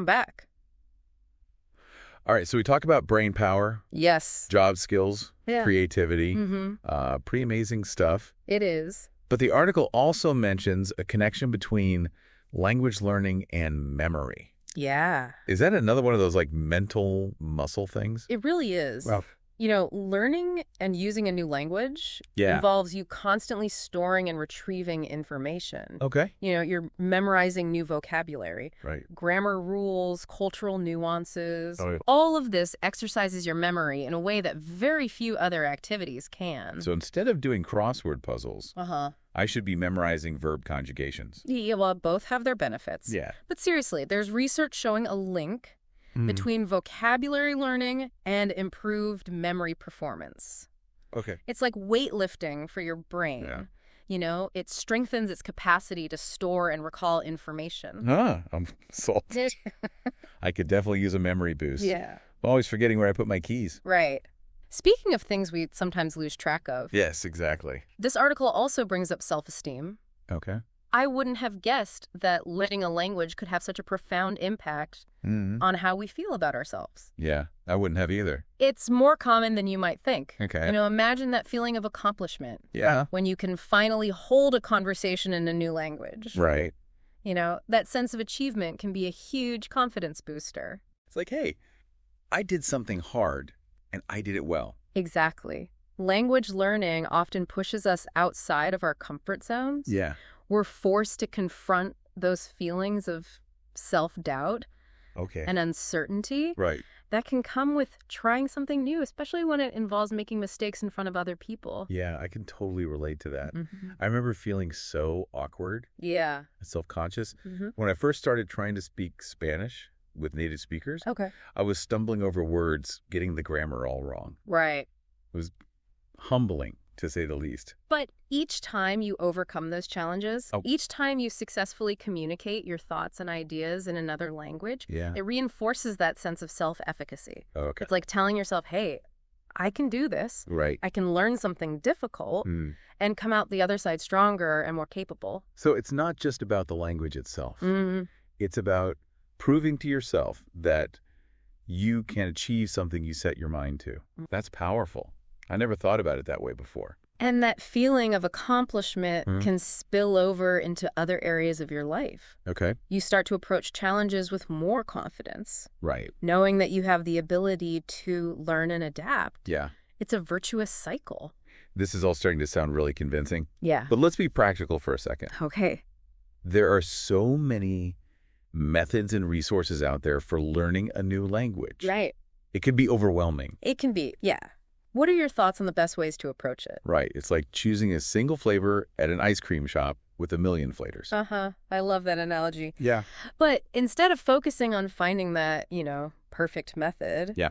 come back. All right, so we talk about brain power, Yes. job skills, Yeah. creativity, Mm-hmm. pretty amazing stuff. It is. But the article also mentions a connection between language learning and memory. Yeah. Is that another one of those like mental muscle things? It really is. Well, Learning and using a new language yeah. involves you constantly storing and retrieving information. Okay. You're memorizing new vocabulary, Right. grammar rules, cultural nuances. Oh, yeah. All of this exercises your memory in a way that very few other activities can. So instead of doing crossword puzzles, Uh-huh. I should be memorizing verb conjugations. Yeah, well, both have their benefits. Yeah. But seriously, there's research showing a link between vocabulary learning and improved memory performance. Okay. It's like weightlifting for your brain. Yeah. It strengthens its capacity to store and recall information. I'm salty. I could definitely use a memory boost. Yeah. I'm always forgetting where I put my keys. Right. Speaking of things we sometimes lose track of. Yes, exactly. This article also brings up self-esteem. Okay. I wouldn't have guessed that learning a language could have such a profound impact on how we feel about ourselves. Yeah, I wouldn't have either. It's more common than you might think. Okay. Imagine that feeling of accomplishment. Yeah. When you can finally hold a conversation in a new language. Right. That sense of achievement can be a huge confidence booster. It's like, hey, I did something hard and I did it well. Exactly. Language learning often pushes us outside of our comfort zones. Yeah. We're forced to confront those feelings of self-doubt Okay. and uncertainty Right. that can come with trying something new, especially when it involves making mistakes in front of other people. Yeah, I can totally relate to that. Mm-hmm. I remember feeling so awkward Yeah. and self-conscious. Mm-hmm. When I first started trying to speak Spanish with native speakers, Okay. I was stumbling over words, getting the grammar all wrong. Right. It was humbling, to say the least. But each time you overcome those challenges, each time you successfully communicate your thoughts and ideas in another language, Yeah. it reinforces that sense of self-efficacy. Okay. It's like telling yourself, hey, I can do this. Right. I can learn something difficult and come out the other side stronger and more capable. So it's not just about the language itself. Mm-hmm. It's about proving to yourself that you can achieve something you set your mind to. That's powerful. I never thought about it that way before. And that feeling of accomplishment can spill over into other areas of your life. Okay. You start to approach challenges with more confidence, Right. knowing that you have the ability to learn and adapt. Yeah. It's a virtuous cycle. This is all starting to sound really convincing. Yeah. But let's be practical for a second. Okay. There are so many methods and resources out there for learning a new language. Right. It could be overwhelming. It can be, yeah. What are your thoughts on the best ways to approach it? Right. It's like choosing a single flavor at an ice cream shop with a million flavors. Uh-huh. I love that analogy. Yeah. But instead of focusing on finding that, perfect method, Yeah.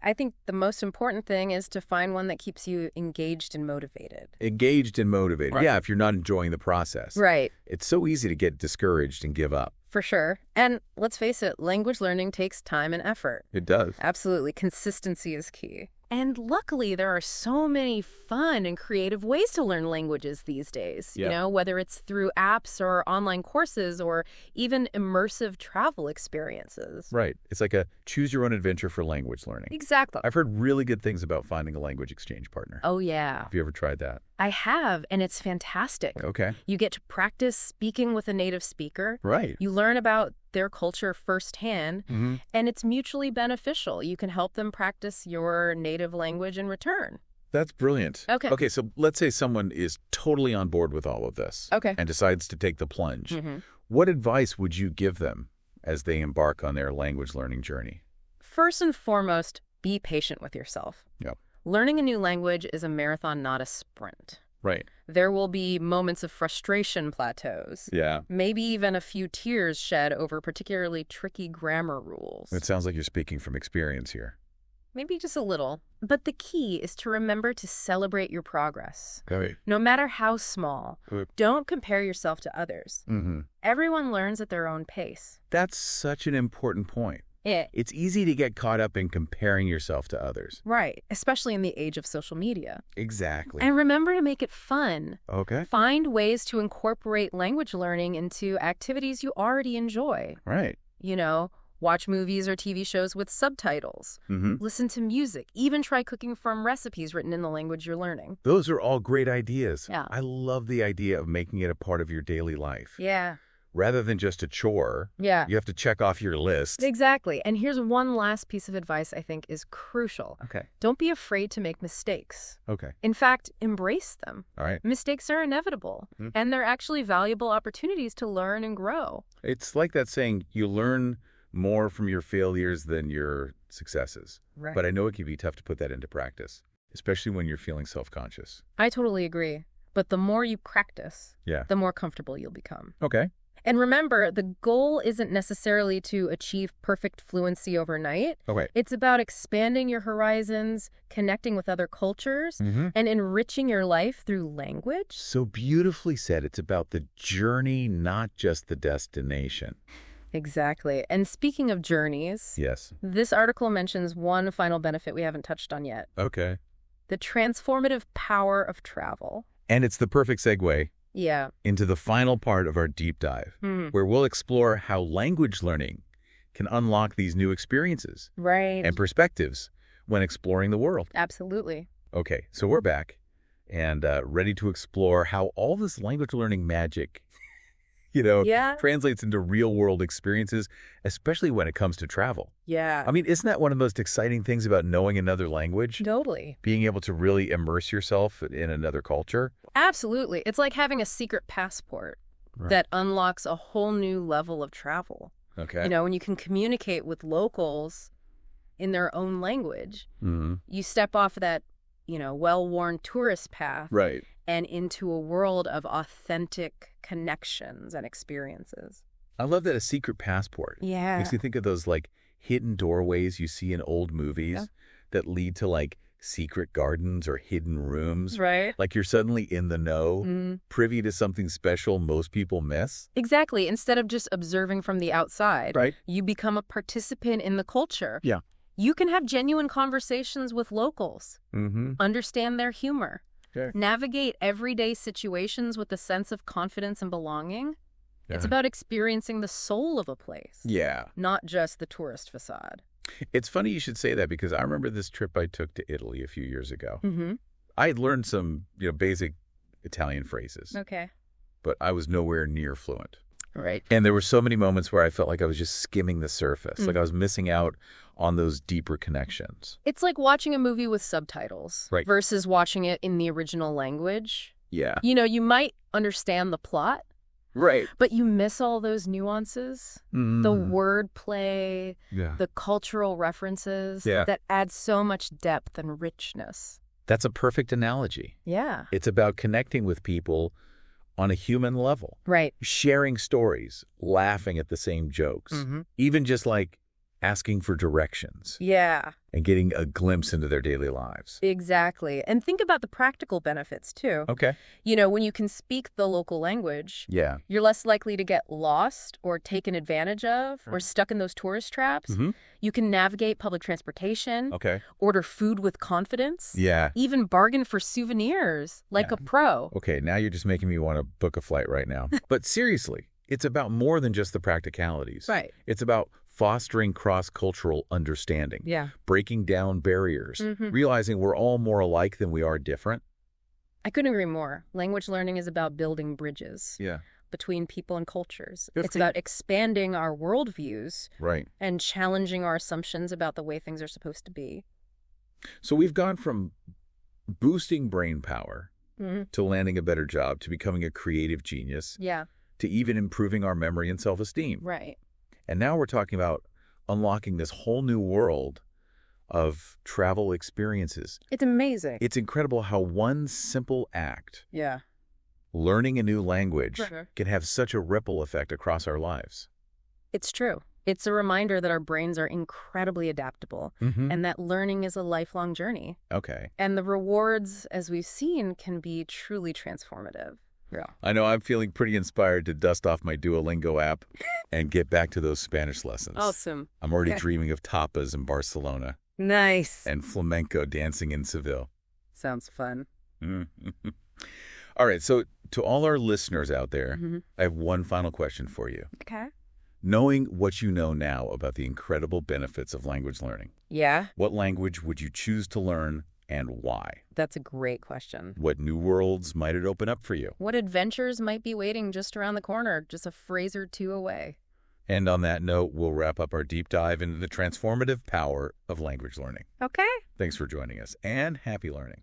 I think the most important thing is to find one that keeps you engaged and motivated. Engaged and motivated. Right. Yeah, if you're not enjoying the process. Right. It's so easy to get discouraged and give up. For sure. And let's face it, language learning takes time and effort. It does. Absolutely. Consistency is key. And luckily, there are so many fun and creative ways to learn languages these days, Yeah. whether it's through apps or online courses or even immersive travel experiences. Right. It's like a choose your own adventure for language learning. Exactly. I've heard really good things about finding a language exchange partner. Oh, yeah. Have you ever tried that? I have, and it's fantastic. Okay. You get to practice speaking with a native speaker. Right. You learn about their culture firsthand, Mm-hmm. and it's mutually beneficial. You can help them practice your native language in return. That's brilliant. Okay. Okay, so let's say someone is totally on board with all of this. Okay. And decides to take the plunge. Mm-hmm. What advice would you give them as they embark on their language learning journey? First and foremost, be patient with yourself. Yep. Learning a new language is a marathon, not a sprint. Right. There will be moments of frustration plateaus. Yeah. Maybe even a few tears shed over particularly tricky grammar rules. It sounds like you're speaking from experience here. Maybe just a little. But the key is to remember to celebrate your progress. Okay. No matter how small, don't compare yourself to others. Mm-hmm. Everyone learns at their own pace. That's such an important point. It's easy to get caught up in comparing yourself to others. Right, especially in the age of social media. Exactly. And remember to make it fun. Okay. Find ways to incorporate language learning into activities you already enjoy. Right. Watch movies or TV shows with subtitles. Listen to music. Even try cooking from recipes written in the language you're learning. Those are all great ideas. Yeah. I love the idea of making it a part of your daily life. Yeah. Rather than just a chore, Yeah. you have to check off your list. Exactly. And here's one last piece of advice I think is crucial. Okay. Don't be afraid to make mistakes. Okay. In fact, embrace them. All right. Mistakes are inevitable, and they're actually valuable opportunities to learn and grow. It's like that saying, you learn more from your failures than your successes. Right. But I know it can be tough to put that into practice, especially when you're feeling self-conscious. I totally agree. But the more you practice, Yeah. the more comfortable you'll become. Okay. And remember, the goal isn't necessarily to achieve perfect fluency overnight. Okay. It's about expanding your horizons, connecting with other cultures, and enriching your life through language. So beautifully said. It's about the journey, not just the destination. Exactly. And speaking of journeys, Yes. this article mentions one final benefit we haven't touched on yet: Okay. the transformative power of travel. And it's the perfect segue Yeah. into the final part of our deep dive, where we'll explore how language learning can unlock these new experiences Right. and perspectives when exploring the world. Absolutely. Okay, so we're back and ready to explore how all this language learning magic, Yeah. translates into real-world experiences, especially when it comes to travel. Yeah. I mean, isn't that one of the most exciting things about knowing another language? Totally. Being able to really immerse yourself in another culture? Absolutely. It's like having a secret passport that unlocks a whole new level of travel. Okay. When you can communicate with locals in their own language, you step off that, well-worn tourist path Right. and into a world of authentic connections and experiences. I love that, a secret passport. Yeah. Makes me think of those hidden doorways you see in old movies that lead to secret gardens or hidden rooms. Right. Like you're suddenly in the know, privy to something special most people miss. Exactly. Instead of just observing from the outside, Right. you become a participant in the culture. Yeah. You can have genuine conversations with locals, understand their humor, navigate everyday situations with a sense of confidence and belonging. It's about experiencing the soul of a place, Yeah. not just the tourist facade. It's funny you should say that, because I remember this trip I took to Italy a few years ago. I had learned some, basic Italian phrases, Okay. but I was nowhere near fluent. Right. And there were so many moments where I felt like I was just skimming the surface, like I was missing out on those deeper connections. It's like watching a movie with subtitles versus watching it in the original language. Yeah. You might understand the plot, Right. but you miss all those nuances, the wordplay, the cultural references that add so much depth and richness. That's a perfect analogy. Yeah. It's about connecting with people on a human level. Right. Sharing stories, laughing at the same jokes, even just asking for directions Yeah. and getting a glimpse into their daily lives. Exactly. And think about the practical benefits, too. Okay. When you can speak the local language, Yeah. you're less likely to get lost or taken advantage of or stuck in those tourist traps. You can navigate public transportation, Okay. order food with confidence, Yeah. even bargain for souvenirs like a pro. Okay, now you're just making me want to book a flight right now. But seriously, it's about more than just the practicalities. Right. It's about fostering cross-cultural understanding, Yeah. breaking down barriers, realizing we're all more alike than we are different. I couldn't agree more. Language learning is about building bridges Yeah. between people and cultures. 50. It's about expanding our worldviews Right. and challenging our assumptions about the way things are supposed to be. So we've gone from boosting brain power to landing a better job, to becoming a creative genius, Yeah. to even improving our memory and self-esteem. Right. And now we're talking about unlocking this whole new world of travel experiences. It's amazing. It's incredible how one simple act, Yeah. learning a new language, Sure. can have such a ripple effect across our lives. It's true. It's a reminder that our brains are incredibly adaptable and that learning is a lifelong journey. Okay. And the rewards, as we've seen, can be truly transformative. Yeah. I know I'm feeling pretty inspired to dust off my Duolingo app and get back to those Spanish lessons. Awesome. I'm already dreaming of tapas in Barcelona Nice. and flamenco dancing in Seville. Sounds fun. All right, so to all our listeners out there, I have one final question for you. Okay. Knowing what you know now about the incredible benefits of language learning. Yeah? What language would you choose to learn and why? That's a great question. What new worlds might it open up for you? What adventures might be waiting just around the corner, just a phrase or two away? And on that note, we'll wrap up our deep dive into the transformative power of language learning. Okay. Thanks for joining us, and happy learning.